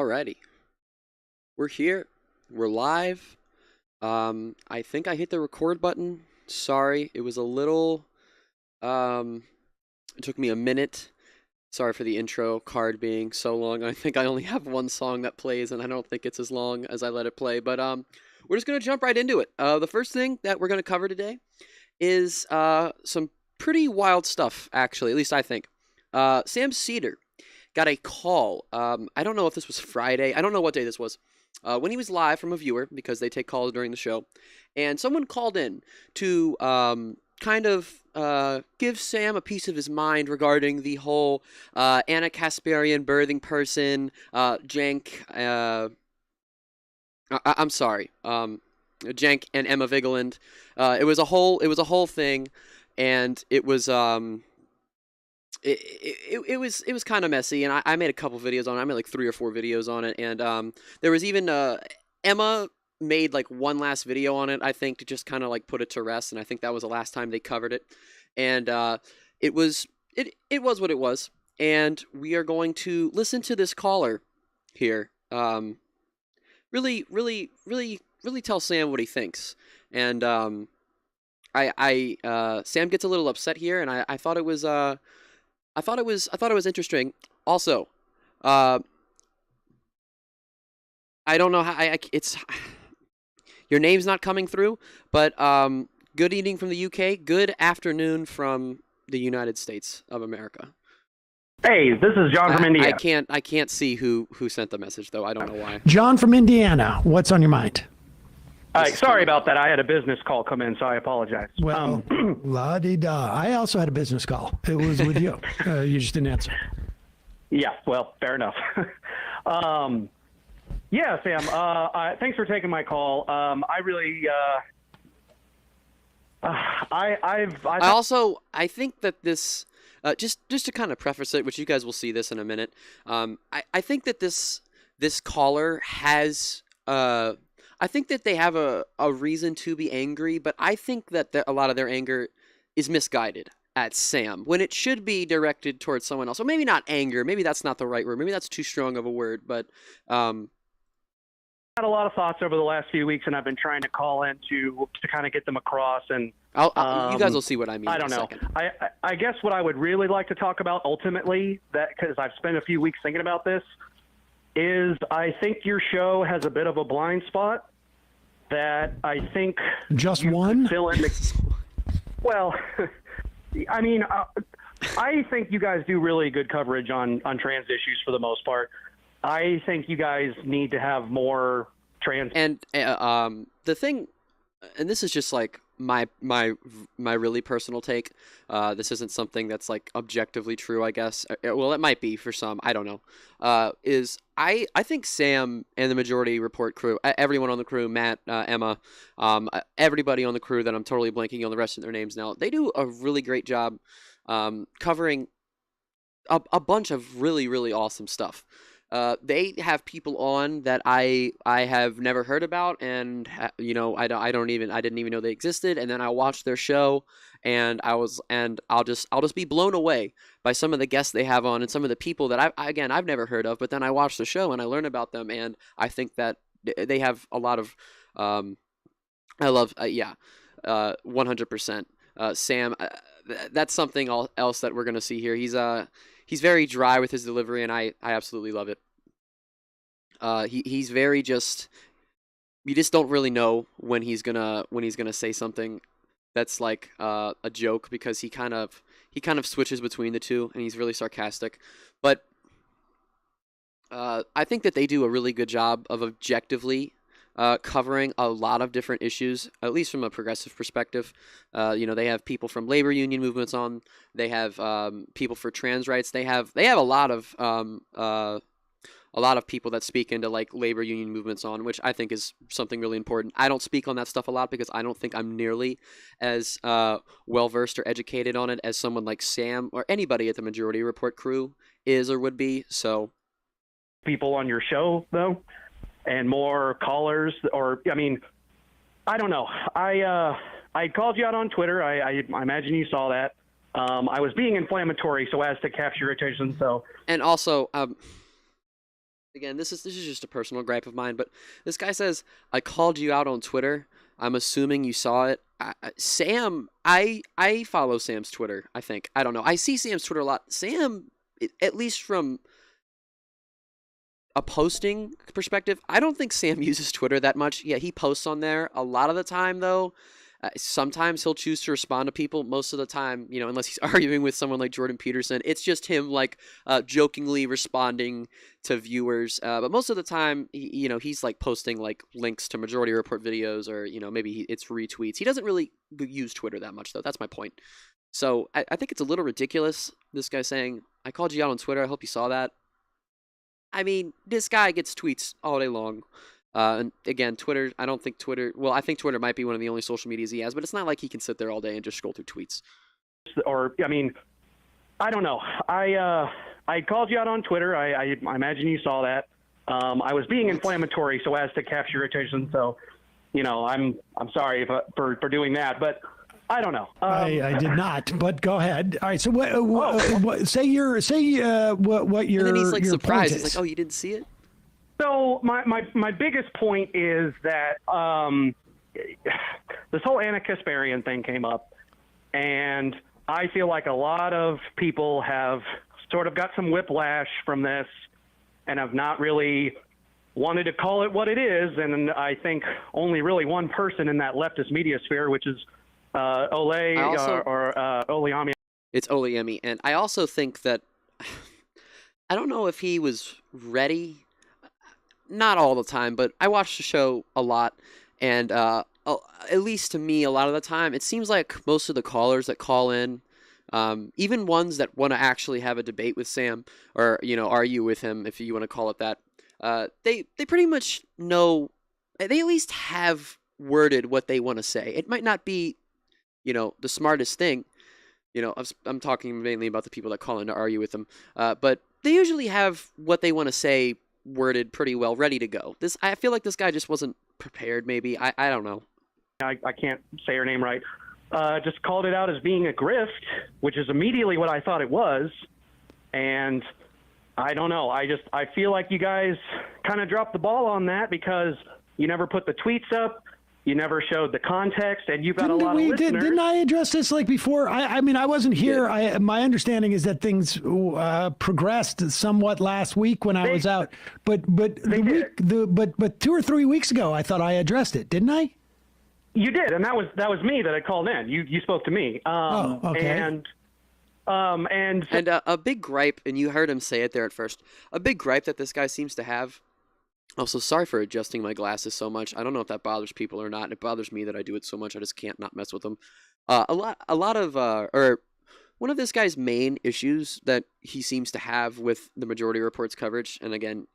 Alrighty, we're here. We're live. I think I hit the record button. Sorry, it was a little. It took me a minute. Sorry for the intro card being so long. I think I only have one song that plays, and I don't think it's as long as I let it play. But we're just gonna jump right into it. The first thing that we're gonna cover today is some pretty wild stuff, actually. At least I think. Sam Seder got a call. I don't know if this was Friday. I don't know what day this was. When he was live from a viewer, because they take calls during the show, and someone called in to kind of give Sam a piece of his mind regarding the whole Anna Kasparian birthing person, Jank. I'm sorry, Jank and Emma Vigeland. It was a whole thing, and it was it was kind of messy, and I made a couple videos on it. I made like 3 or 4 videos on it, and there was even Emma made like one last video on it, I think, to just kind of like put it to rest, and I think that was the last time they covered it, and it was what it was, and we are going to listen to this caller here, really tell Sam what he thinks, and Sam gets a little upset here, and I thought it was I thought it was interesting. Also, I don't know how it's your name's not coming through, but good evening from the UK. Good afternoon from the United States of America. Hey, this is John from Indiana. I can't see who sent the message though. I don't know why. John from Indiana. What's on your mind? Sorry about that. I had a business call come in, so I apologize. Well, la-di-da. I also had a business call. It was with you. You just didn't answer. Yeah, well, fair enough. Yeah, Sam, thanks for taking my call. I really, I think that this, just to kind of preface it, which you guys will see this in a minute, I think that this caller has, I think that they have a reason to be angry, but I think that a lot of their anger is misguided at Sam when it should be directed towards someone else. So maybe not anger. Maybe that's not the right word. Maybe that's too strong of a word. But had a lot of thoughts over the last few weeks, and I've been trying to call in to kind of get them across. And you guys will see what I mean. I don't know. I guess what I would really like to talk about ultimately, that because I've spent a few weeks thinking about this, is I think your show has a bit of a blind spot that I think just one fill in well, I mean, I think you guys do really good coverage on trans issues for the most part. I think you guys need to have more trans. And the thing, and this is just like my really personal take. This isn't something that's like objectively true, I guess. Well, it might be for some. I don't know. Is I think Sam and the Majority Report crew, everyone on the crew, Matt, Emma, everybody on the crew that I'm totally blanking on the rest of their names now, they do a really great job covering a bunch of really awesome stuff. They have people on that I have never heard about, and I didn't even know they existed. And then I watched their show, and I'll just be blown away by some of the guests they have on and some of the people that I've never heard of. But then I watch the show and I learn about them, and I think that they have a lot of I love 100%. Sam, that's something else that we're gonna see here. He's very dry with his delivery, and I absolutely love it. He's very just. You just don't really know when he's gonna say something that's like a joke, because he kind of switches between the two, and he's really sarcastic. But I think that they do a really good job of objectively covering a lot of different issues, at least from a progressive perspective. They have people from labor union movements on. They have people for trans rights. They have a lot of people that speak into like labor union movements on, which I think is something really important. I don't speak on that stuff a lot because I don't think I'm nearly as well versed or educated on it as someone like Sam or anybody at the Majority Report crew is or would be. So, people on your show though, and more callers, or I mean, I don't know. I called you out on Twitter. I imagine you saw that. I was being inflammatory so as to capture your attention. So, and also Again, this is just a personal gripe of mine, but this guy says, "I called you out on Twitter. I'm assuming you saw it." Sam, I follow Sam's Twitter. I think I don't know. I see Sam's Twitter a lot. Sam, at least from a posting perspective, I don't think Sam uses Twitter that much. Yeah, he posts on there a lot of the time, though. Sometimes he'll choose to respond to people. Most of the time, unless he's arguing with someone like Jordan Peterson, it's just him like jokingly responding to viewers. But most of the time, he's like posting like links to Majority Report videos, or maybe it's retweets. He doesn't really use Twitter that much, though. That's my point. So I think it's a little ridiculous. This guy saying, "I called you out on Twitter. I hope you saw that." I mean, this guy gets tweets all day long. And again, Twitter, I don't think Twitter, well, I think Twitter might be one of the only social medias he has, but it's not like he can sit there all day and just scroll through tweets. Or, I mean, I don't know. I called you out on Twitter. I imagine you saw that. I was being inflammatory so as to capture your attention. So, I'm sorry for doing that, but I don't know. I did not, but go ahead. All right. So what say your what your, and then he's like your surprised. point He's is. like, "Oh, you didn't see it?" So my biggest point is that this whole Anna Kasparian thing came up, and I feel like a lot of people have sort of got some whiplash from this and have not really wanted to call it what it is. And I think only really one person in that leftist media sphere, which is Ole Oleami. It's Oleemi. And I also think that, I don't know if he was ready. Not all the time, but I watch the show a lot, and at least to me, a lot of the time, it seems like most of the callers that call in, even ones that want to actually have a debate with Sam, or argue with him, if you want to call it that, they pretty much know. They at least have worded what they want to say. It might not be, the smartest thing. I'm talking mainly about the people that call in to argue with them, but they usually have what they want to say worded pretty well, ready to go. I feel like this guy just wasn't prepared. Maybe I don't know. I can't say her name right. Just called it out as being a grift, which is immediately what I thought it was. And I don't know. I feel like you guys kind of dropped the ball on that because you never put the tweets up. You never showed the context, and you've got a lot of listeners. Didn't I address this like before? I mean, I wasn't here. My understanding is that things progressed somewhat last week when I was out. But 2 or 3 weeks ago, I thought I addressed it, didn't I? You did, and that was me that had called in. You spoke to me. Okay. And a big gripe, and you heard him say it there at first. A big gripe that this guy seems to have. Also, sorry for adjusting my glasses so much. I don't know if that bothers people or not. It bothers me that I do it so much. I just can't not mess with them. A lot of one of this guy's main issues that he seems to have with the Majority Report's coverage, and again,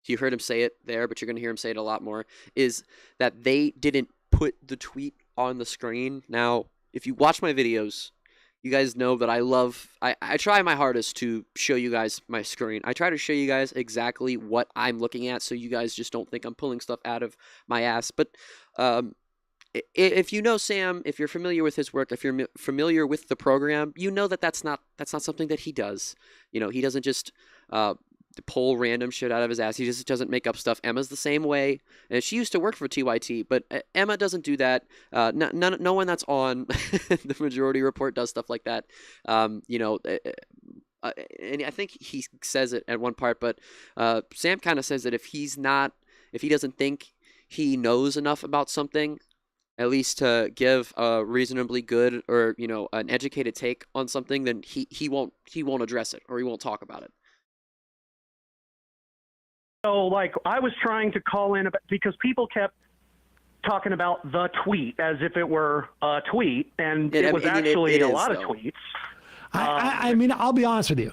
you heard him say it there, but you're going to hear him say it a lot more, is that they didn't put the tweet on the screen. Now, if you watch my videos, you guys know that I try my hardest to show you guys my screen. I try to show you guys exactly what I'm looking at so you guys just don't think I'm pulling stuff out of my ass. But if you know Sam, if you're familiar with his work, if you're familiar with the program, you know that that's not something that he does. He doesn't just pull random shit out of his ass. He just doesn't make up stuff. Emma's the same way. And she used to work for TYT, but Emma doesn't do that. No one that's on the Majority Report does stuff like that. And I think he says it at one part, but Sam kind of says that if he doesn't think he knows enough about something, at least to give a reasonably good or an educated take on something, then he won't address it, or he won't talk about it. So, like, I was trying to call in because people kept talking about the tweet as if it were a tweet, and it was actually a lot of tweets. I mean, I'll be honest with you.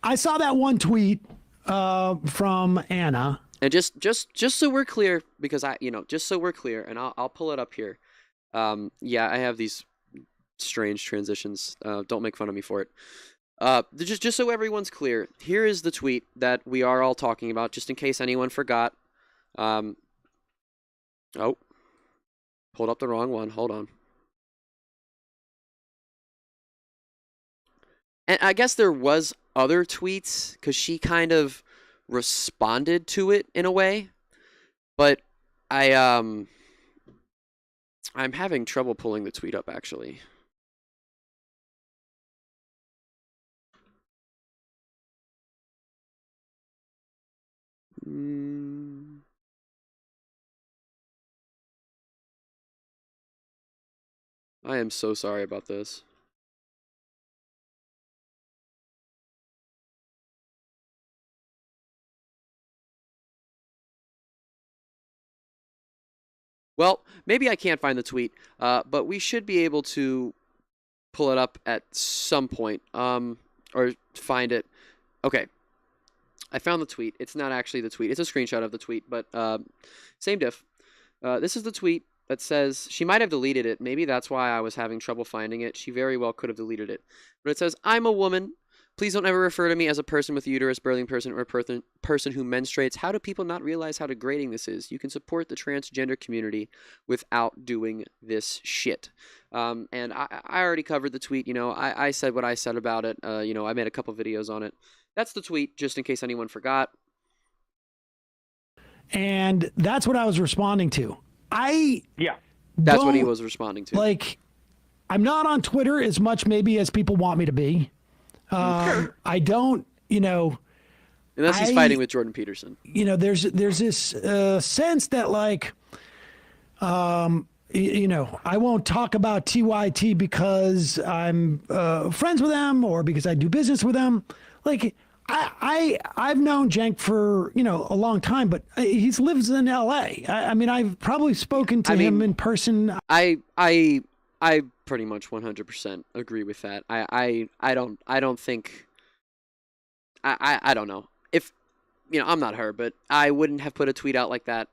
I saw that one tweet from Anna. And just so we're clear, because just so we're clear, and I'll pull it up here. Yeah, I have these strange transitions. Don't make fun of me for it. Just so everyone's clear, here is the tweet that we are all talking about, just in case anyone forgot. Oh, pulled up the wrong one. Hold on. And I guess there was other tweets, because she kind of responded to it in a way, but I'm having trouble pulling the tweet up actually. I am so sorry about this. Well, maybe I can't find the tweet, but we should be able to pull it up at some point, or find it. Okay, I found the tweet. It's not actually the tweet. It's a screenshot of the tweet, but same diff. This is the tweet that says, she might have deleted it. Maybe that's why I was having trouble finding it. She very well could have deleted it. But it says, I'm a woman. Please don't ever refer to me as a person with a uterus, birthing person, or a person who menstruates. How do people not realize how degrading this is? You can support the transgender community without doing this shit. And I already covered the tweet. You know, I said what I said about it. You know, I made a couple videos on it. That's the tweet, just in case anyone forgot. And that's what I was responding to. That's what he was responding to. Like, I'm not on Twitter as much maybe as people want me to be. I don't, you know. Unless he's fighting with Jordan Peterson. You know, there's this sense that, like, you know, I won't talk about TYT because I'm friends with them or because I do business with them. Like, I've known Cenk for, you know, a long time, but he lives in LA. I mean, I've probably spoken to him in person. I pretty much 100% agree with that. I don't think, I don't know. If, you know, I'm not her, but I wouldn't have put a tweet out like that.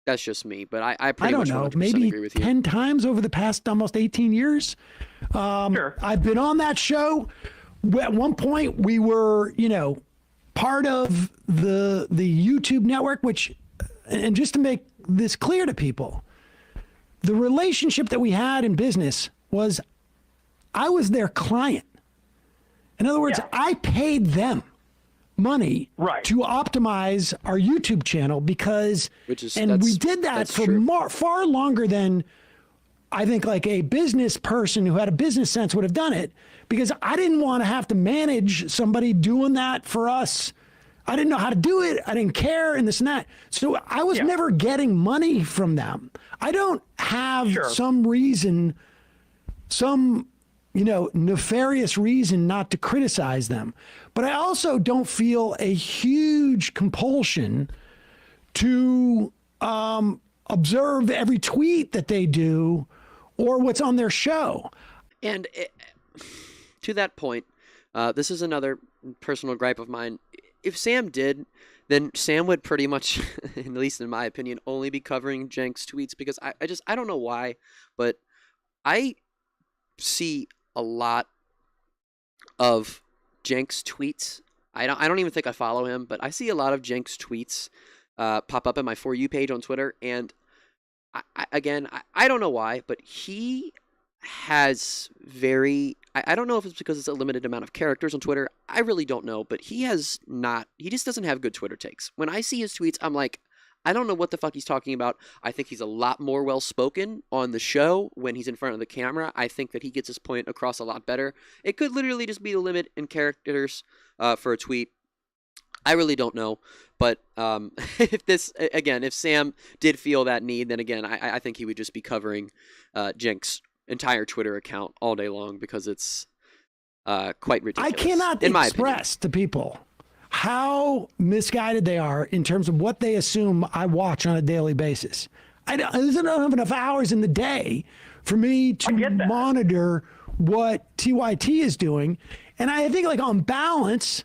That's just me, but I pretty much 100% maybe agree with you. 10 times over the past almost 18 years. I've been on that show. At one point, we were, you know, part of the YouTube network, which, and just to make this clear to people, the relationship that we had in business was I was their client. In other words, I paid them money to optimize our YouTube channel because, we did that for far longer than I think like a business person who had a business sense would have done it, because I didn't want to have to manage somebody doing that for us. I didn't know how to do it. I didn't care and this and that. So I was never getting money from them. I don't have some reason, you know, nefarious reason not to criticize them. But I also don't feel a huge compulsion to observe every tweet that they do or what's on their show. And to that point, this is another personal gripe of mine. If Sam did, then Sam would pretty much, at least in my opinion, only be covering Cenk's tweets, because I don't know why, but I see a lot of Cenk's tweets. I don't even think I follow him, but I see a lot of Cenk's tweets pop up in my For You page on Twitter, and I don't know why, but he has I don't know if it's because it's a limited amount of characters on Twitter. I really don't know, but he just doesn't have good Twitter takes. When I see his tweets, I'm like, I don't know what the fuck he's talking about. I think he's a lot more well-spoken on the show when he's in front of the camera. I think that he gets his point across a lot better. It could literally just be the limit in characters for a tweet. I really don't know. But if Sam did feel that need, then again, I think he would just be covering Cenk's entire Twitter account all day long, because it's quite ridiculous. I cannot express to people how misguided they are in terms of what they assume I watch on a daily basis. I don't have enough hours in the day for me to monitor what TYT is doing. And I think, like, on balance,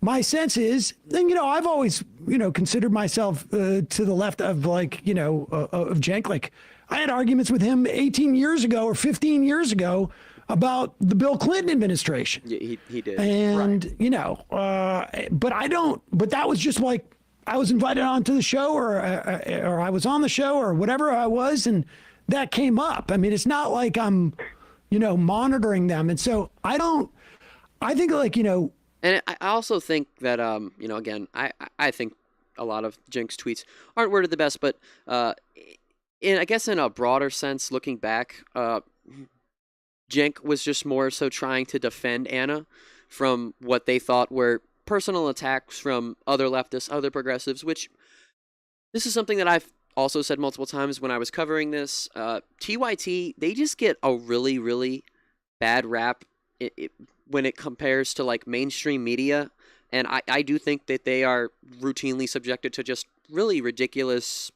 my sense is, and, you know, I've always, you know, considered myself to the left of, like, you know, of Cenk. Like, I had arguments with him 18 years ago or 15 years ago about the Bill Clinton administration. Yeah, he did. And, you know, but that was just like, I was invited onto the show or I was on the show or whatever I was, and that came up. I mean, it's not like I'm, you know, monitoring them. And so I think, like, you know, And I also think that you know, again, I think a lot of Jenk's tweets aren't worded the best, but I guess in a broader sense, looking back, Jenk was just more so trying to defend Anna from what they thought were personal attacks from other leftists, other progressives, which this is something that I've also said multiple times when I was covering this. TYT, they just get a really, really bad rap when it compares to like mainstream media. And I do think that they are routinely subjected to just really ridiculous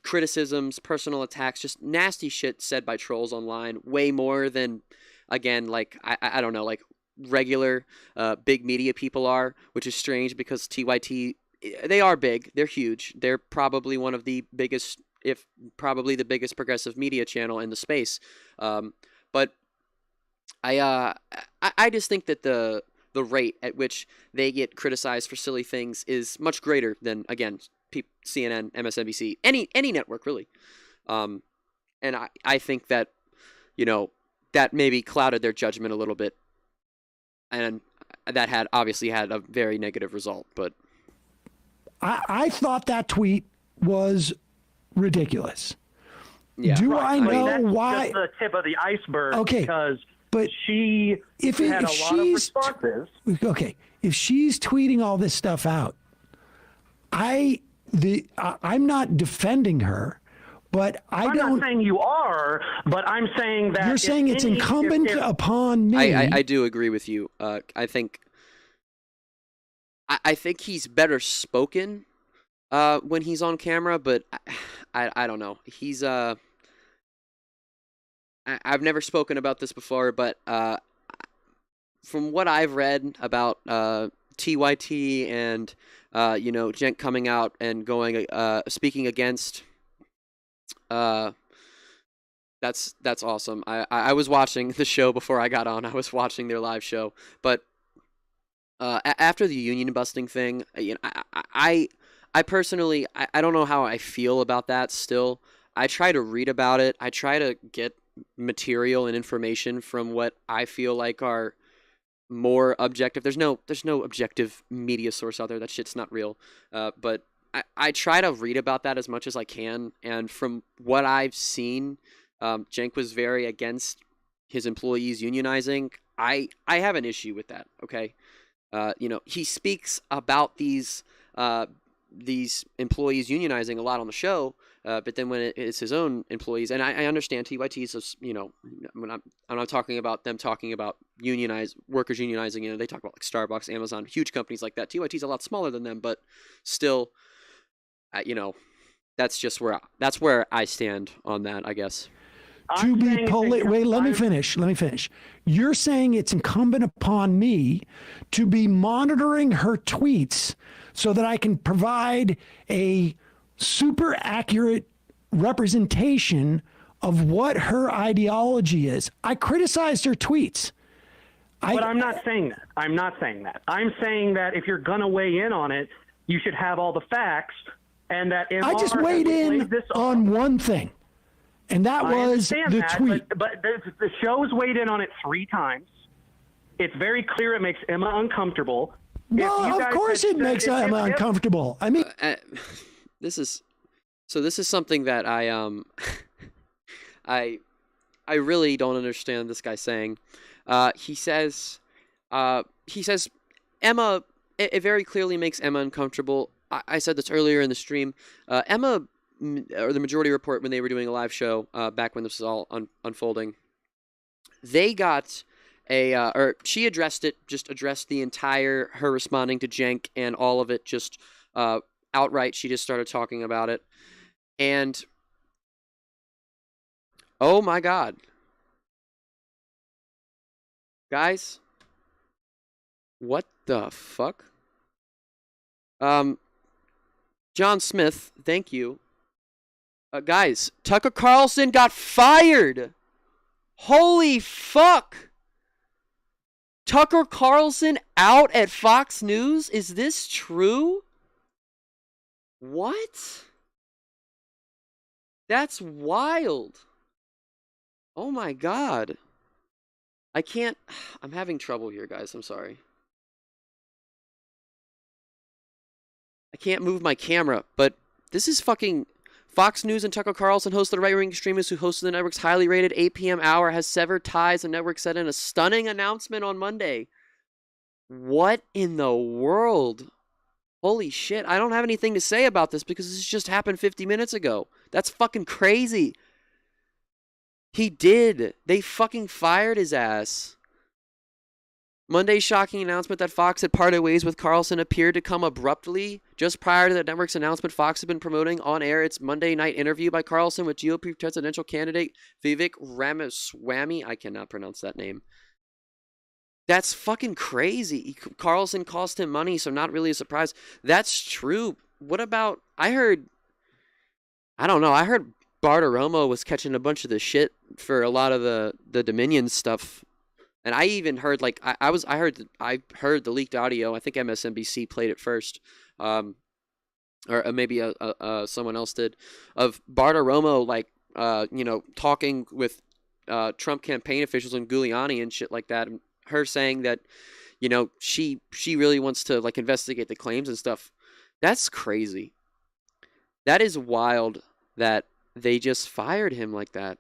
criticisms, personal attacks, just nasty shit said by trolls online, way more than, again, like, I don't know, like regular big media people are, which is strange because TYT, they are big, they're huge, they're probably one of the biggest, if probably the biggest progressive media channel in the space. But I just think that the rate at which they get criticized for silly things is much greater than, again, CNN, MSNBC, any network really. And I think that, you know, that maybe clouded their judgment a little bit, and that had obviously had a very negative result. But I thought that tweet was ridiculous. yeah, Do I know that's why? just the tip of the iceberg. Okay, because but she if had a lot of responses. Okay, if she's tweeting all this stuff out, I'm not defending her, but I'm not saying you are, but I'm saying that you're saying it's incumbent upon me. I do agree with you. I think he's better spoken when he's on camera, but I don't know. He's I've never spoken about this before, but from what I've read about TYT and you know, Jenk coming out and going speaking against, that's awesome. I was watching the show before I got on. I was watching their live show, but after the union busting thing, you know, I personally I don't know how I feel about that still. I try to read about it. I try to get material and information from what I feel like are more objective. There's no objective media source out there. That shit's not real. But I try to read about that as much as I can. And from what I've seen, Jenk was very against his employees unionizing. I have an issue with that. Okay. You know, he speaks about these employees unionizing a lot on the show, but then when it's his own employees, and I understand TYT's, you know, when I'm not talking about them talking about workers unionizing, you know, they talk about like Starbucks, Amazon, huge companies like that. TYT's a lot smaller than them, but still, you know, that's where I stand on that, I guess. To be wait, let me finish. You're saying it's incumbent upon me to be monitoring her tweets so that I can provide a super accurate representation of what her ideology is. I criticized her tweets. But I'm not saying that. I'm saying that if you're going to weigh in on it, you should have all the facts, and that I just weighed in on one thing. And that was the tweet. But the show's weighed in on it 3 times. It's very clear it makes Emma uncomfortable. No, of course it makes Emma uncomfortable. I mean, this is something that I really don't understand this guy saying. He says Emma. It very clearly makes Emma uncomfortable. I said this earlier in the stream. Emma, or the Majority Report, when they were doing a live show back when this was all unfolding, they got or she addressed the entire, her responding to Jenk and all of it, just outright. She just started talking about it, and oh my God, guys, what the fuck? John Smith, thank you. Guys, Tucker Carlson got fired. Holy fuck. Tucker Carlson out at Fox News? Is this true? What? That's wild. Oh my God. I can't. I'm having trouble here, guys. I'm sorry. I can't move my camera, but this is fucking. Fox News and Tucker Carlson, host of the right-wing extremist who hosted the network's highly rated 8 p.m. hour, has severed ties. The network said in a stunning announcement on Monday. What in the world? Holy shit, I don't have anything to say about this because this just happened 50 minutes ago. That's fucking crazy. He did. They fucking fired his ass. Monday's shocking announcement that Fox had parted ways with Carlson appeared to come abruptly. Just prior to the network's announcement, Fox had been promoting on air its Monday night interview by Carlson with GOP presidential candidate Vivek Ramaswamy. I cannot pronounce that name. That's fucking crazy. Carlson cost him money, so not really a surprise. That's true. What about... I heard Bartiromo was catching a bunch of the shit for a lot of the Dominion stuff. And I even heard, like, I heard the leaked audio. I think MSNBC played it first. Or maybe someone else did. Of Bartiromo, like, talking with Trump campaign officials and Giuliani and shit like that. And her saying that, she really wants to, like, investigate the claims and stuff. That's crazy. That is wild that they just fired him like that.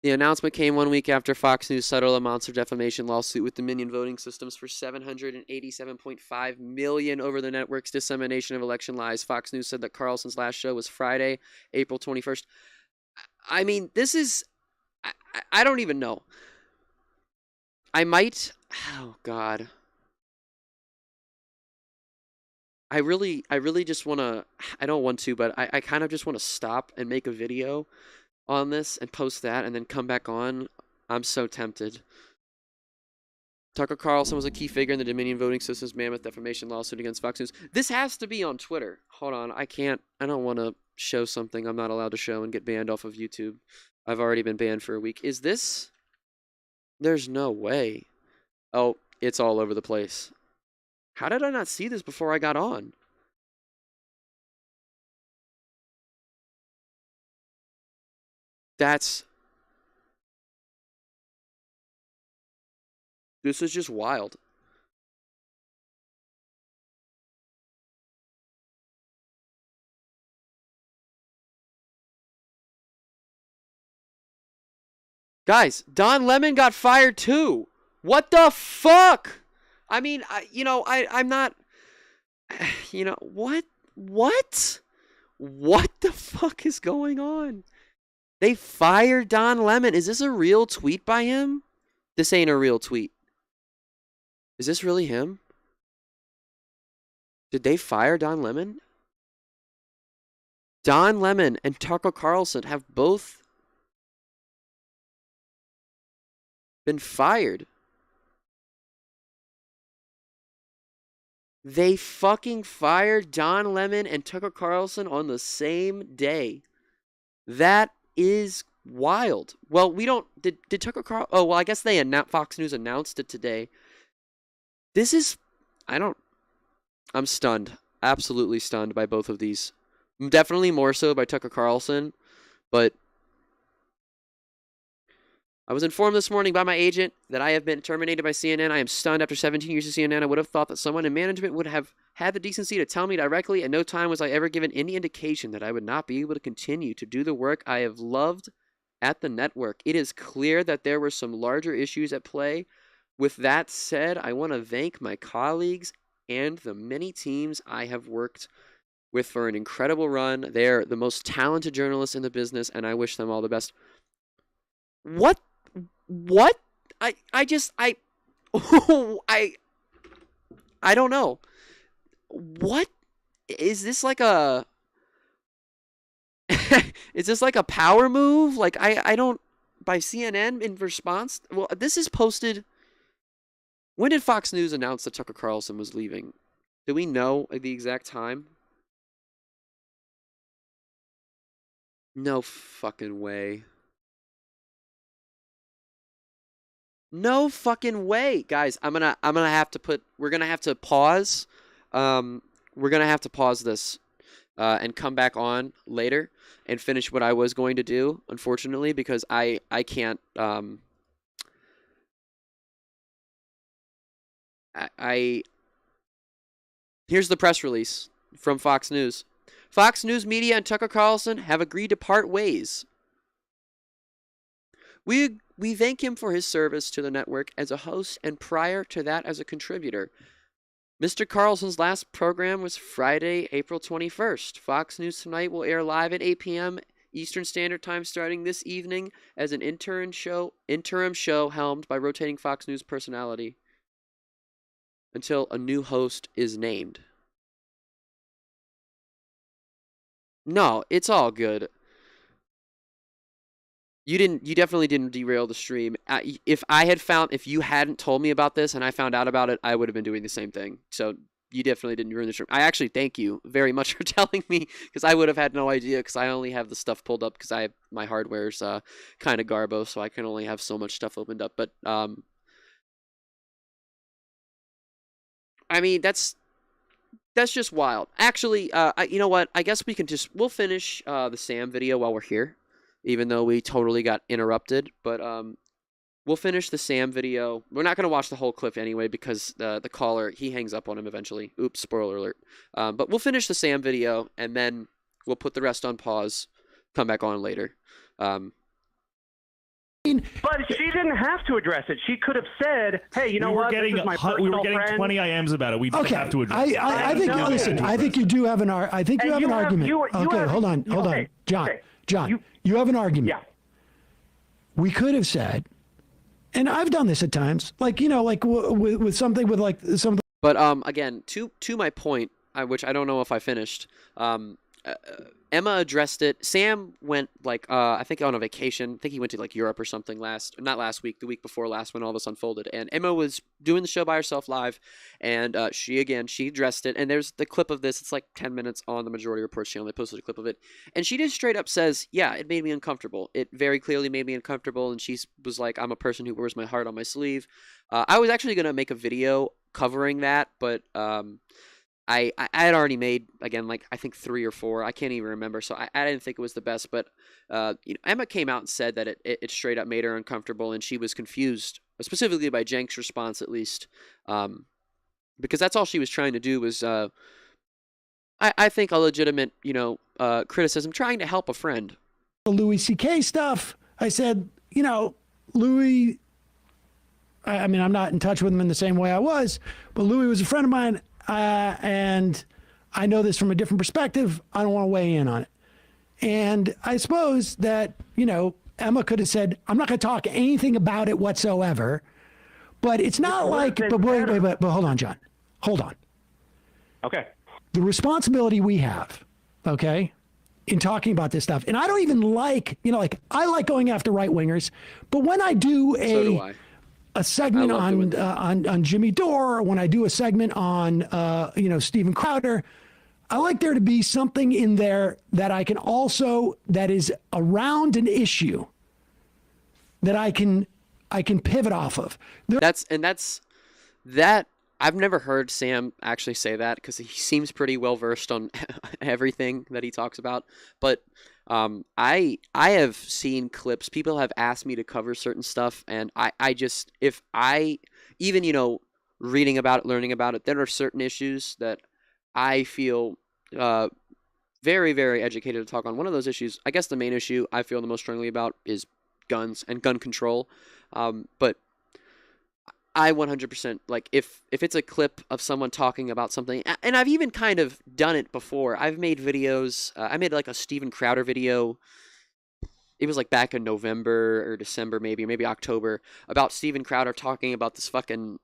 The announcement came 1 week after Fox News settled a monster defamation lawsuit with Dominion Voting Systems for $787.5 million over the network's dissemination of election lies. Fox News said that Carlson's last show was Friday, April 21st. I mean, this is... I don't even know. I might... Oh, God. I really just want to... I don't want to, but I kind of just want to stop and make a video on this and post that and then come back on. I'm so tempted. Tucker Carlson was a key figure in the Dominion Voting Systems mammoth defamation lawsuit against Fox News. This has to be on Twitter. Hold on. I don't want to show something I'm not allowed to show and get banned off of YouTube. I've already been banned for a week. Is this? There's no way. Oh, it's all over the place. How did I not see this before I got on? This is just wild. Guys, Don Lemon got fired too. What the fuck? I mean, I'm not... What? What? What the fuck is going on? They fired Don Lemon. Is this a real tweet by him? This ain't a real tweet. Is this really him? Did they fire Don Lemon? Don Lemon and Tucker Carlson have both been fired. They fucking fired Don Lemon and Tucker Carlson on the same day. That is wild. Well, we don't... Did Tucker Carlson... Oh, well, I guess Fox News announced it today. This is... I'm stunned. Absolutely stunned by both of these. Definitely more so by Tucker Carlson, but... I was informed this morning by my agent that I have been terminated by CNN. I am stunned. After 17 years of CNN, I would have thought that someone in management would have had the decency to tell me directly. At no time was I ever given any indication that I would not be able to continue to do the work I have loved at the network. It is clear that there were some larger issues at play. With that said, I want to thank my colleagues and the many teams I have worked with for an incredible run. They're the most talented journalists in the business, and I wish them all the best. What? I don't know. What? Is this like a... Is this like a power move? Like, I don't... By CNN in response? Well, this is posted... When did Fox News announce that Tucker Carlson was leaving? Do we know the exact time? No fucking way. No fucking way. Guys, we're gonna have to pause. We're gonna have to pause this and come back on later and finish what I was going to do, unfortunately, because I can't I here's the press release from Fox News. Fox News Media and Tucker Carlson have agreed to part ways. We thank him for his service to the network as a host and prior to that as a contributor. Mr. Carlson's last program was Friday, April 21st. Fox News Tonight will air live at 8 p.m. Eastern Standard Time starting this evening as an interim show helmed by rotating Fox News personality until a new host is named. No, it's all good. You definitely didn't derail the stream. If you hadn't told me about this and I found out about it, I would have been doing the same thing. So you definitely didn't ruin the stream. I actually thank you very much for telling me, because I would have had no idea, because I only have the stuff pulled up because my hardware's kind of garbo, so I can only have so much stuff opened up. But I mean, that's just wild. Actually, you know what? I guess we'll finish the Sam video while we're here, even though we totally got interrupted. But we'll finish the Sam video. We're not gonna watch the whole clip anyway because the caller, he hangs up on him eventually. Oops, spoiler alert. But we'll finish the Sam video and then we'll put the rest on pause. Come back on later. But she didn't have to address it. She could have said, "Hey, you know what? We were getting 20 IMs about it. We didn't have to address it. I think. Listen, I think you do have an argument. I think you have an argument. Hold on, John. You have an argument. Yeah. We could have said, and I've done this at times, like with something with like some of the. But again, to my point, which I don't know if I finished. Emma addressed it. Sam went I think on a vacation. I think he went to Europe or something not last week, the week before last when all this unfolded. And Emma was doing the show by herself live, and she addressed it. And there's the clip of this. It's like 10 minutes on the Majority Report channel. They posted a clip of it, and she just straight up says, "Yeah, it made me uncomfortable. It very clearly made me uncomfortable." And she was like, "I'm a person who wears my heart on my sleeve." I was actually gonna make a video covering that, but I had already made, again, I think 3 or 4. I can't even remember, so I didn't think it was the best. But Emma came out and said that it straight up made her uncomfortable, and she was confused, specifically by Jenk's response, at least, because that's all she was trying to do was, I think, a legitimate, criticism, trying to help a friend. Louis C.K. stuff. I said, Louis. I mean, I'm not in touch with him in the same way I was, but Louis was a friend of mine. And I know this from a different perspective. I don't want to weigh in on it. And I suppose that, Emma could have said, I'm not going to talk anything about it whatsoever. But it's not but hold on, John. Hold on. Okay. The responsibility we have, okay, in talking about this stuff. And I don't even I like going after right wingers. But when I do So do I. a segment on Jimmy Dore, when I do a segment on Steven Crowder, I like there to be something in there that I can also, that is around an issue that I can pivot off of. I've never heard Sam actually say that, because he seems pretty well versed on everything that he talks about. But I have seen clips. People have asked me to cover certain stuff, and I just, if I even reading about it, learning about it, there are certain issues that I feel very, very educated to talk on. One of those issues, I guess the main issue I feel the most strongly about, is guns and gun control. But I 100%, if it's a clip of someone talking about something, and I've even kind of done it before. I've made videos. I made a Steven Crowder video. It was back in November or December, maybe October, about Steven Crowder talking about this fucking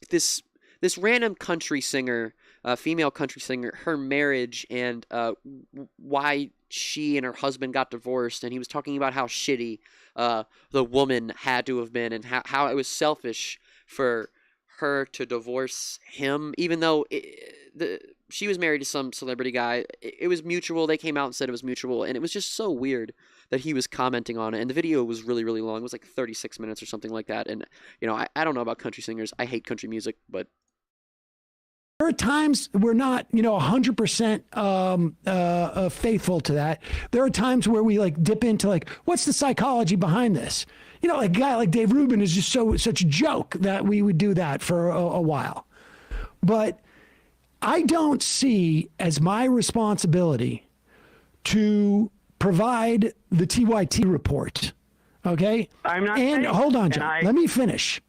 this random country singer, female country singer, her marriage, and why she and her husband got divorced, and he was talking about how shitty the woman had to have been, and how it was selfish for her to divorce him, even though she was married to some celebrity guy. It was mutual. They came out and said it was mutual, and it was just so weird that he was commenting on it. And the video was really, really long. It was 36 minutes or something like that. And I don't know about country singers. I hate country music, but are times we're not, 100% faithful to that. There are times where we like dip into like, what's the psychology behind this? Like a guy like Dave Rubin is just such a joke that we would do that for a while. But I don't see as my responsibility to provide the TYT report. Okay? I'm not and saying, hold on, John. Let me finish.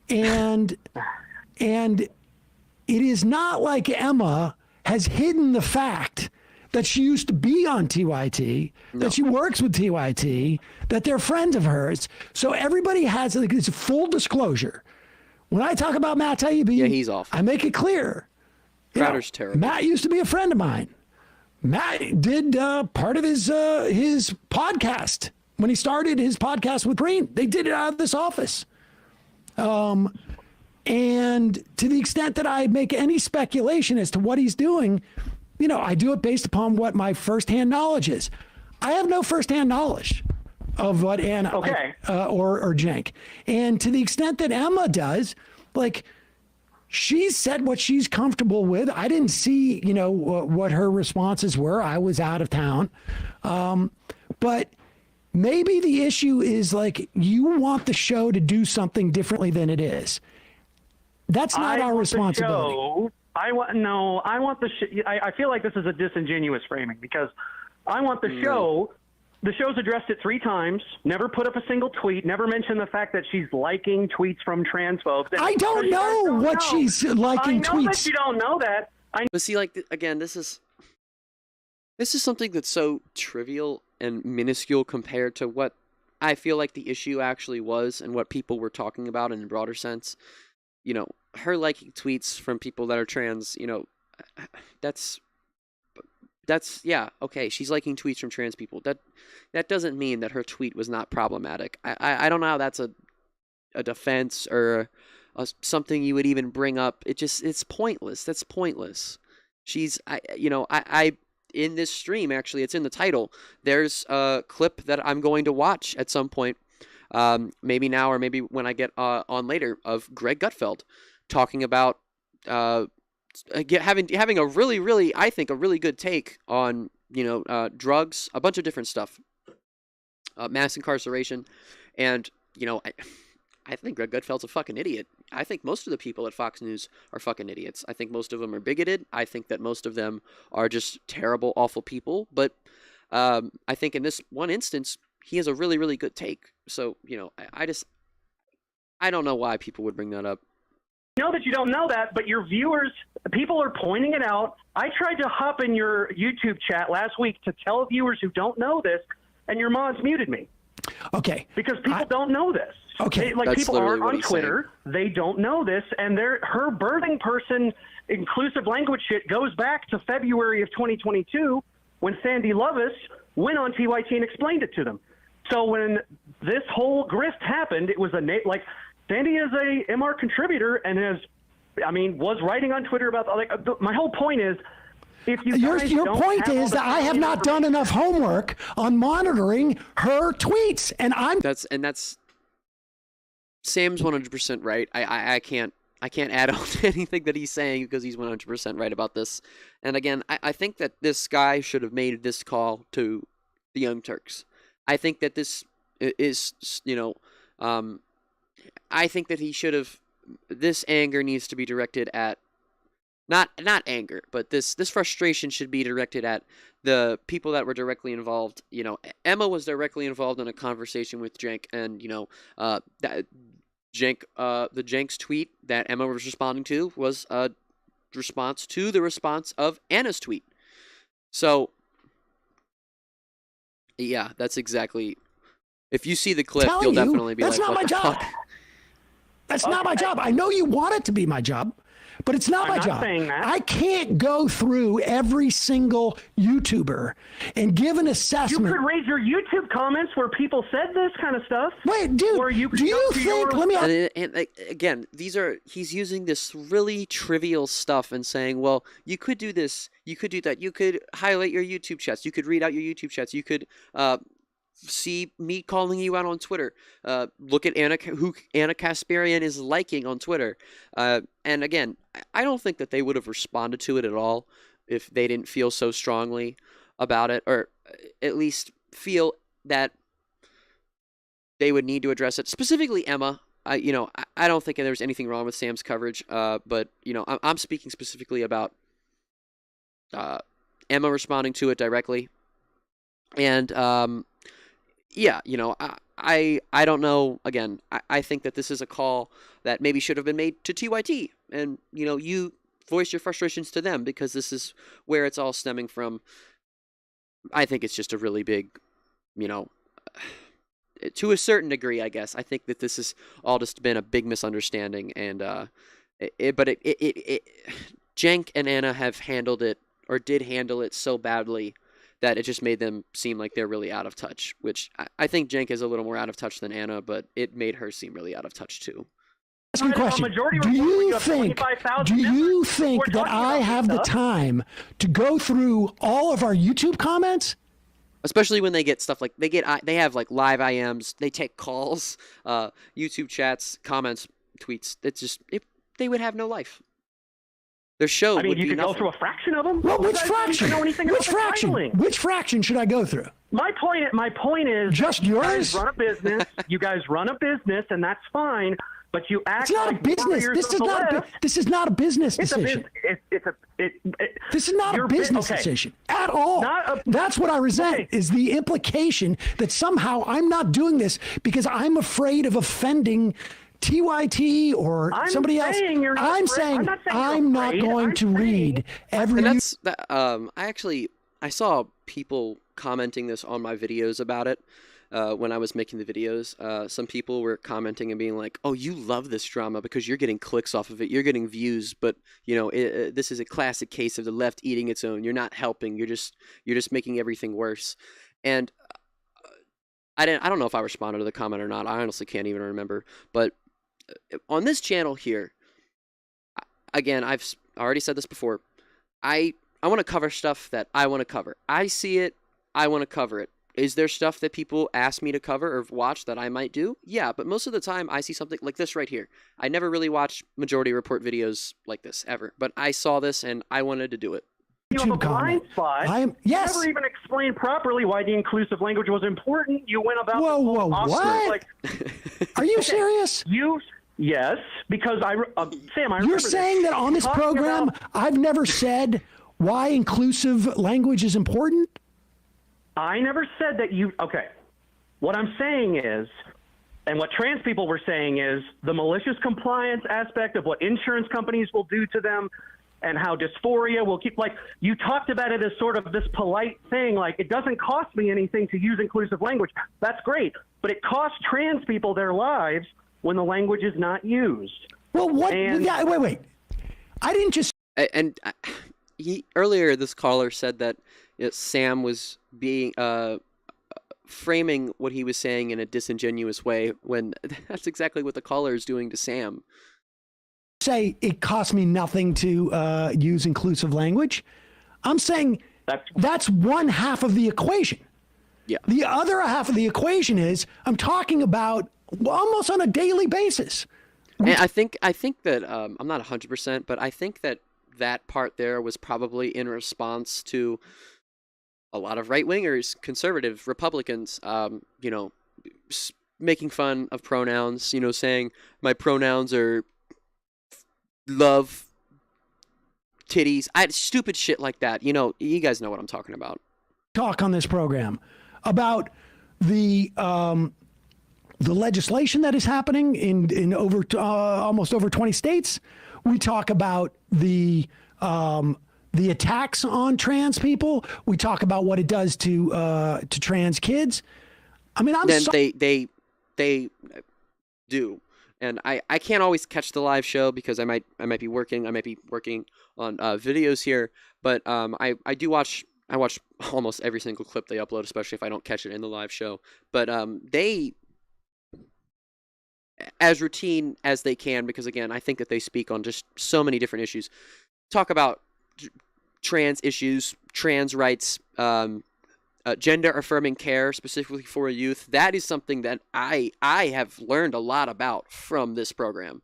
And it is not like Emma has hidden the fact that she used to be on TYT, that she works with TYT, that they're friends of hers. So everybody has it's a full disclosure. When I talk about Matt Taibbi, he's off. I make it clear. Crowder's terrible. Matt used to be a friend of mine. Matt did part of his podcast when he started his podcast with Green. They did it out of this office. And to the extent that I make any speculation as to what he's doing, I do it based upon what my firsthand knowledge is. I have no firsthand knowledge of what Anna or Cenk. And to the extent that Emma does, like, she's said what she's comfortable with. I didn't see, what her responses were. I was out of town. But maybe the issue is like you want the show to do something differently than it is. That's not our responsibility. I want the I feel like this is a disingenuous framing because I want the show. The show's addressed it 3 times, never put up a single tweet, never mentioned the fact that she's liking tweets from transphobes. I don't know what she's liking tweets. I know that you don't know that. But see, like, again, this is something that's so trivial and minuscule compared to what I feel like the issue actually was and what people were talking about in a broader sense. Her liking tweets from people that are trans, that's yeah, okay, she's liking tweets from trans people. That doesn't mean that her tweet was not problematic. I don't know how that's a defense or something you would even bring up. It's pointless. That's pointless. I in this stream, actually, it's in the title. There's a clip that I'm going to watch at some point, maybe now or maybe when I get on later, of Greg Gutfeld talking about having a really, I think, a really good take on drugs, a bunch of different stuff, mass incarceration, and I think Greg Gutfeld's a fucking idiot. I think most of the people at Fox News are fucking idiots. I think most of them are bigoted. I think that most of them are just terrible, awful people. But I think in this one instance, he has a really, really good take. So, I don't know why people would bring that up. I know that you don't know that, but your viewers, people are pointing it out. I tried to hop in your YouTube chat last week to tell viewers who don't know this, and your mods muted me. Okay. Because people don't know this. Okay. People aren't on Twitter. They don't know this, and her birthing person inclusive language shit goes back to February of 2022 when Sandy Lovis went on TYT and explained it to them. So when this whole grift happened, it was Sandy is a MR contributor and was writing on Twitter about my whole point is, if you your point is that I have not done enough homework on monitoring her tweets, and that's Sam's 100% right. I can't add on to anything that he's saying because he's 100% right about this. And again, I think that this guy should have made this call to the Young Turks. I think that this is, I think that he should have. This anger needs to be directed at not anger, but this frustration should be directed at the people that were directly involved. Emma was directly involved in a conversation with Cenk, and that Cenk's tweet that Emma was responding to was a response to the response of Anna's tweet. So, yeah, that's exactly. If you see the clip, you'll definitely be like, "What the fuck?" That's not my job. I know you want it to be my job, but it's not my job. I can't go through every single YouTuber and give an assessment. You could raise your YouTube comments where people said this kind of stuff. Wait, dude, do you think? Let me. And again, he's using this really trivial stuff and saying, well, you could do this, you could do that, you could highlight your YouTube chats, you could read out your YouTube chats, you could see me calling you out on Twitter. Look at who Anna Kasparian is liking on Twitter. And again, I don't think that they would have responded to it at all if they didn't feel so strongly about it, or at least feel that they would need to address it. Specifically, Emma. I don't think there's anything wrong with Sam's coverage, but I'm speaking specifically about Emma responding to it directly, and yeah, I don't know. Again, I think that this is a call that maybe should have been made to TYT, and you voice your frustrations to them, because this is where it's all stemming from. I think it's just a really big, to a certain degree, I guess. I think that this has all just been a big misunderstanding, and Cenk and Anna have handled it, or did handle it, so badly that it just made them seem like they're really out of touch, which I think Cenk is a little more out of touch than Anna, but it made her seem really out of touch too. Question. Do you think that I have the time to go through all of our YouTube comments? Especially when they get stuff like they have like live IMs, they take calls, YouTube chats, comments, tweets. They would have no life. Their show. You could nothing. go through a fraction of them. Well, which fraction? Which fraction should I go through? My point is, just yours. You guys run a business, and that's fine. But you act. It's not a business. This is not a business decision. This is not a business decision at all. That's what I resent. Okay. Is the implication that somehow I'm not doing this because I'm afraid of offending TYT or somebody else. I'm saying I'm not going to read every. And that's that. I saw people commenting this on my videos about it. When I was making the videos, some people were commenting and being like, "Oh, you love this drama because you're getting clicks off of it. You're getting views, but this is a classic case of the left eating its own. You're not helping. You're just making everything worse." And I don't know if I responded to the comment or not. I honestly can't even remember. But on this channel here, again, I've already said this before. I want to cover stuff that I want to cover. I see it. I want to cover it. Is there stuff that people ask me to cover or watch that I might do? Yeah, but most of the time I see something like this right here. I never really watch Majority Report videos like this, ever. But I saw this and I wanted to do it. You have a blind spot. Yes. You never even explained properly why the inclusive language was important. You went about Whoa, what? Are you serious? Yes, because Sam, I You're saying that on this program I've never said why inclusive language is important? I never said that you. Okay. What I'm saying is, and what trans people were saying is, the malicious compliance aspect of what insurance companies will do to them and how dysphoria will keep, you talked about it as sort of this polite thing, it doesn't cost me anything to use inclusive language. That's great. But it costs trans people their lives when the language is not used. Well, what? Wait. I didn't just. And earlier, this caller said that Sam was being framing what he was saying in a disingenuous way, when that's exactly what the caller is doing to Sam. Say it cost me nothing to use inclusive language. I'm saying that's one half of the equation. Yeah. The other half of the equation is I'm talking about almost on a daily basis. And I think that I'm not 100%, but I think that part there was probably in response to a lot of right-wingers, conservative Republicans, making fun of pronouns, saying my pronouns are love, titties, stupid shit like that. You guys know what I'm talking about. Talk on this program about the legislation that is happening in over almost over 20 states. We talk about the attacks on trans people. We talk about what it does to trans kids. I mean, they do, and I can't always catch the live show because I might be working. I might be working on videos here, but I watch almost every single clip they upload, especially if I don't catch it in the live show. But they, as routine as they can, because again, I think that they speak on just so many different issues. Talk about trans issues, trans rights, gender affirming care specifically for youth. That is something that I have learned a lot about from this program.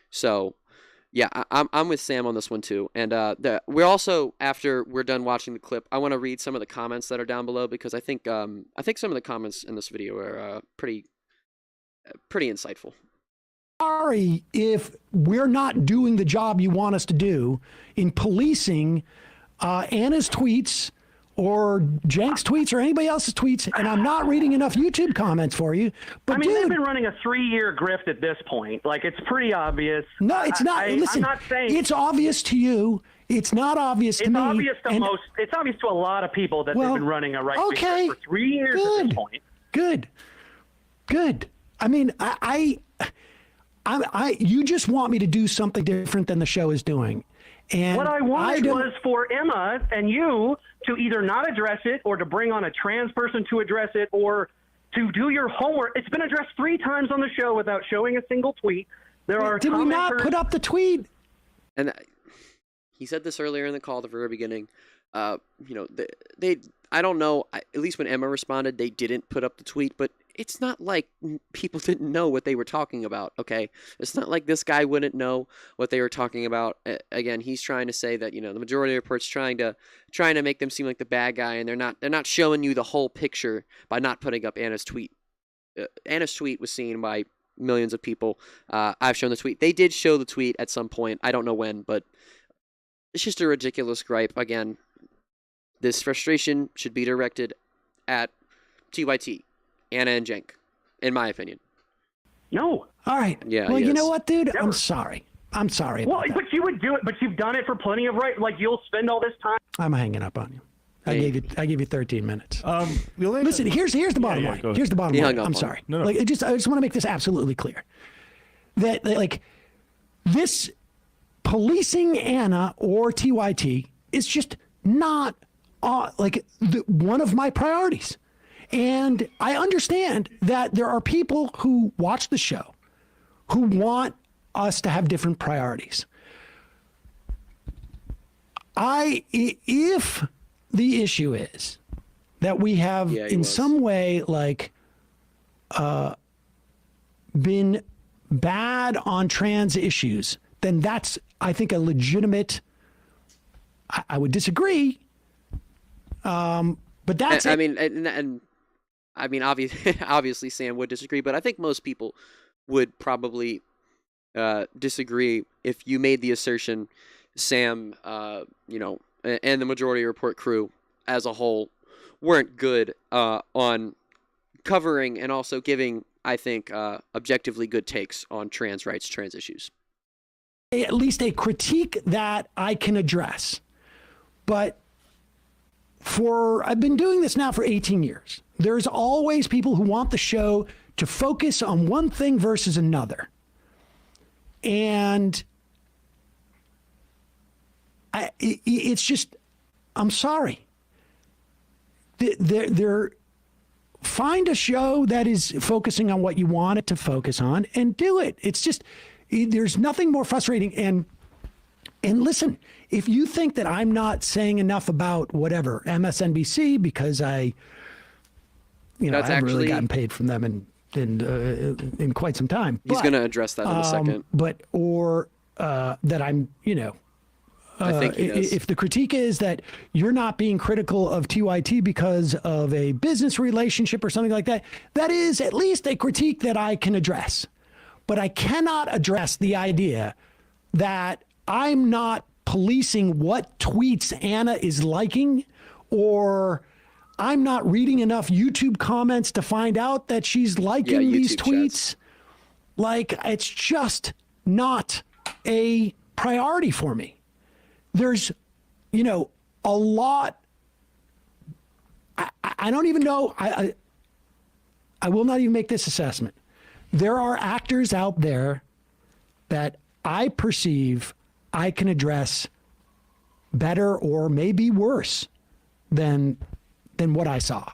So yeah, I'm with Sam on this one too. And we're also, after we're done watching the clip, I want to read some of the comments that are down below, because I think some of the comments in this video are pretty insightful. Sorry if we're not doing the job you want us to do in policing Anna's tweets or Jenk's tweets or anybody else's tweets, and I'm not reading enough YouTube comments for you. But I mean, dude, they've been running a 3-year grift at this point. Like, it's pretty obvious. No, it's not. Listen, I'm not saying it's obvious to you. It's not obvious to me. It's obvious to a lot of people that they've been running a right-wing grift for 3 years at this point. Good. I mean, you just want me to do something different than the show is doing. And what I wanted was for Emma and you to either not address it, or to bring on a trans person to address it, or to do your homework. It's been addressed 3 times on the show without showing a single tweet. Did we not put up the tweet? And he said this earlier in the call at the very beginning. They I don't know. At least when Emma responded, they didn't put up the tweet, but it's not like people didn't know what they were talking about, okay? It's not like this guy wouldn't know what they were talking about. Again, he's trying to say that, the majority of reports trying to make them seem like the bad guy, and they're not showing you the whole picture by not putting up Anna's tweet. Anna's tweet was seen by millions of people. I've shown the tweet. They did show the tweet at some point. I don't know when, but it's just a ridiculous gripe. Again, this frustration should be directed at TYT. Anna and Jenk, in my opinion. No. All right. Yeah. Well, you know what, dude? Never. I'm sorry. Well, but you would do it. But you've done it for plenty of you'll spend all this time. I'm hanging up on you. I gave you 13 minutes. Listen, here's the bottom line. Here's the bottom line. I'm sorry. No. I just want to make this absolutely clear. That this policing Anna or TYT is just not one of my priorities. And I understand that there are people who watch the show who want us to have different priorities. If the issue is that we have some way been bad on trans issues, then that's, I think, a legitimate. I would disagree, but that's. Obviously, Sam would disagree, but I think most people would probably disagree if you made the assertion, Sam, and the Majority Report crew as a whole weren't good on covering and also giving, I think, objectively good takes on trans rights, trans issues. At least a critique that I can address. But I've been doing this now for 18 years. There's always people who want the show to focus on one thing versus another. And it's just, I'm sorry. Find a show that is focusing on what you want it to focus on and do it. It's just, there's nothing more frustrating. And listen, if you think that I'm not saying enough about whatever, MSNBC, because I haven't really gotten paid from them in quite some time. He's going to address that in a second. That I'm, I think if the critique is that you're not being critical of TYT because of a business relationship or something like that, that is at least a critique that I can address. But I cannot address the idea that I'm not policing what tweets Anna is liking, or I'm not reading enough YouTube comments to find out that she's liking these tweets. Chats. It's just not a priority for me. There's, a lot. I don't even know. I will not even make this assessment. There are actors out there that I perceive I can address better or maybe worse than what I saw.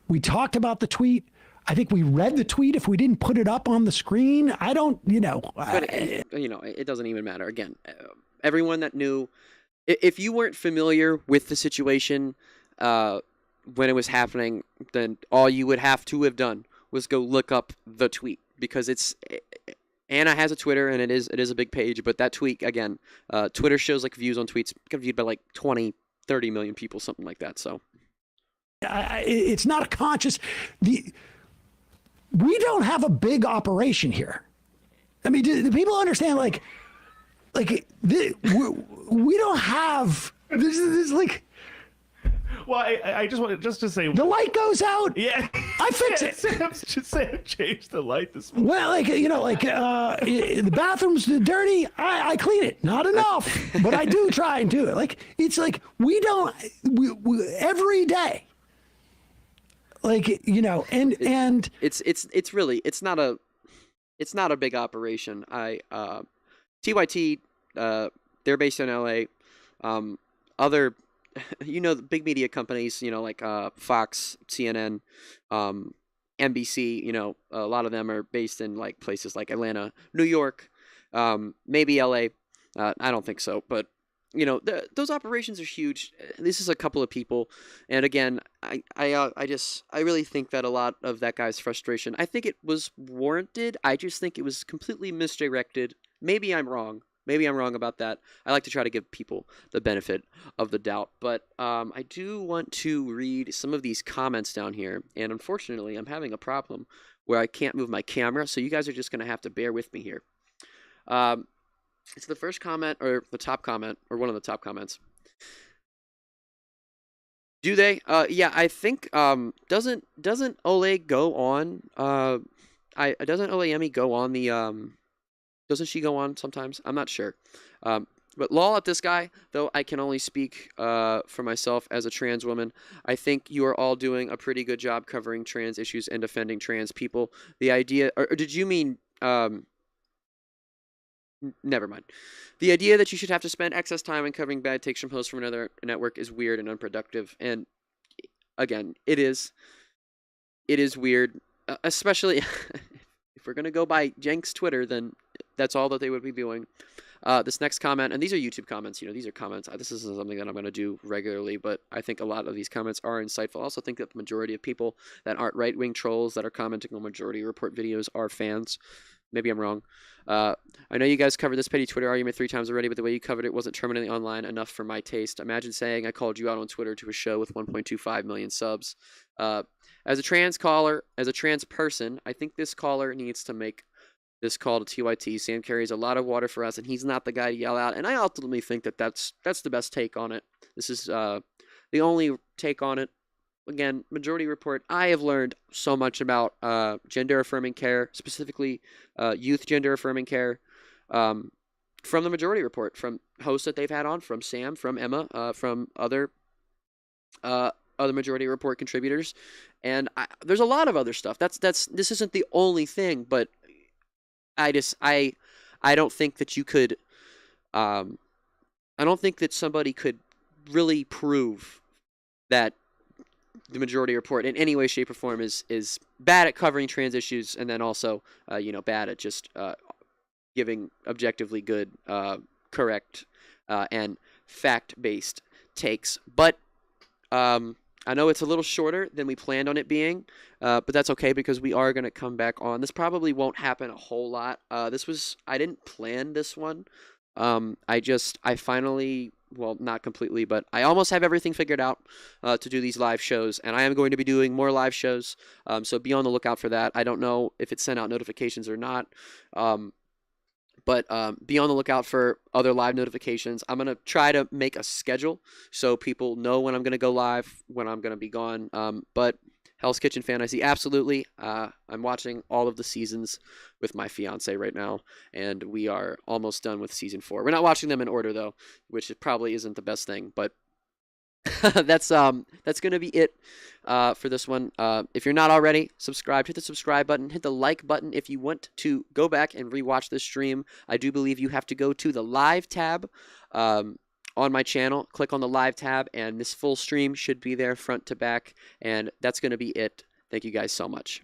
We talked about the tweet. I think we read the tweet if we didn't put it up on the screen. I don't, But it doesn't even matter. Again, everyone that knew, if you weren't familiar with the situation, when it was happening, then all you would have to have done was go look up the tweet, because Anna has a Twitter, and it is a big page, but that tweet, again, Twitter shows like views on tweets get viewed by like 20, 30 million people, something like that. So it's not a conscious. We don't have a big operation here. I mean, do people understand? We don't have this like. Well, I just wanted to say the light goes out. Yeah, I fix it. Sam changed the light this morning. Well, the bathroom's dirty. I clean it. Not enough, but I do try and do it. It's like we every day. And it's really not a big operation. TYT, they're based in LA. Other, the big media companies, like Fox, CNN, NBC, a lot of them are based in like places like Atlanta, New York, maybe LA. I don't think so, but those operations are huge. This is a couple of people, and again, I really think that a lot of that guy's frustration, I think it was warranted. I just think it was completely misdirected. Maybe I'm wrong. Maybe I'm wrong about that. I like to try to give people the benefit of the doubt, but I do want to read some of these comments down here, and unfortunately, I'm having a problem where I can't move my camera, so you guys are just going to have to bear with me here. It's the first comment, or the top comment, or one of the top comments. Do they? Yeah, I think doesn't Ole go on? Doesn't Ole go on the Doesn't she go on sometimes? I'm not sure. But lol at this guy, though I can only speak for myself as a trans woman. I think you are all doing a pretty good job covering trans issues and defending trans people. The idea, or did you mean? Never mind. The idea that you should have to spend excess time in covering bad takes from hosts from another network is weird and unproductive. And again, it is weird, especially if we're going to go by Jenk's Twitter, then that's all that they would be doing. This next comment, and these are YouTube comments, these are comments. This isn't something that I'm going to do regularly, but I think a lot of these comments are insightful. I also think that the majority of people that aren't right-wing trolls that are commenting on Majority Report videos are fans. Maybe I'm wrong. I know you guys covered this petty Twitter argument 3 times already, but the way you covered it wasn't terminally online enough for my taste. Imagine saying I called you out on Twitter to a show with 1.25 million subs. As a trans caller, as a trans person, I think this caller needs to make this call to TYT. Sam carries a lot of water for us, and he's not the guy to yell out. And I ultimately think that that's the best take on it. This is the only take on it. Again, Majority Report, I have learned so much about gender-affirming care, specifically youth gender-affirming care, from the Majority Report, from hosts that they've had on, from Sam, from Emma, from other Majority Report contributors, and there's a lot of other stuff. This isn't the only thing, but I don't think that you could, I don't think that somebody could really prove that the Majority Report in any way, shape, or form is bad at covering trans issues, and then also, bad at just giving objectively good, correct, and fact-based takes. But I know it's a little shorter than we planned on it being, but that's okay because we are going to come back on. This probably won't happen a whole lot. I didn't plan this one. I finally, well, not completely, but I almost have everything figured out to do these live shows, and I am going to be doing more live shows, so be on the lookout for that. I don't know if it sent out notifications or not, but be on the lookout for other live notifications. I'm going to try to make a schedule so people know when I'm going to go live, when I'm going to be gone, but Hell's Kitchen Fantasy, absolutely. I'm watching all of the seasons with my fiance right now, and we are almost done with season 4. We're not watching them in order though, which probably isn't the best thing, but that's going to be it for this one. If you're not already subscribed, hit the subscribe button, hit the like button if you want to go back and rewatch this stream. I do believe you have to go to the live tab on my channel, click on the live tab, and this full stream should be there front to back, and that's going to be it. Thank you guys so much.